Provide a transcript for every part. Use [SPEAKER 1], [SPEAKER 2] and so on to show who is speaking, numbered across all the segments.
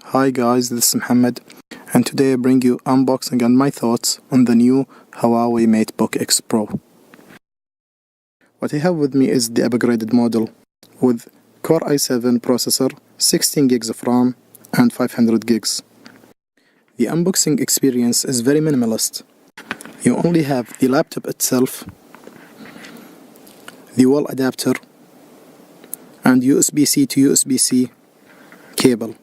[SPEAKER 1] Hi guys, this is Muhammad, and today I bring you unboxing and my thoughts on the new Huawei MateBook X Pro. What I have with me is the upgraded model with Core i7 processor, 16 gigs of RAM and 500 gigs. The unboxing experience is very minimalist. You only have the laptop itself, the wall adapter, and USB-C to USB-C cable.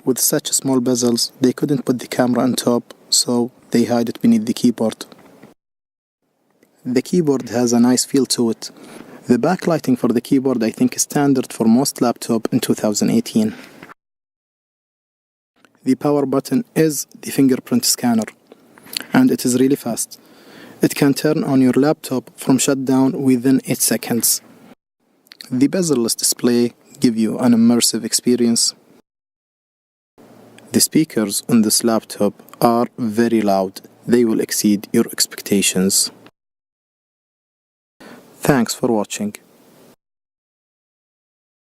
[SPEAKER 1] With such small bezels, they couldn't put the camera on top, so they hide it beneath the keyboard. The keyboard has a nice feel to it. The backlighting for the keyboard I think is standard for most laptops in 2018. The power button is the fingerprint scanner, and it is really fast. It can turn on your laptop from shutdown within 8 seconds. The bezel-less display gives you an immersive experience. The speakers on this laptop are very loud. They will exceed your expectations. Thanks for watching.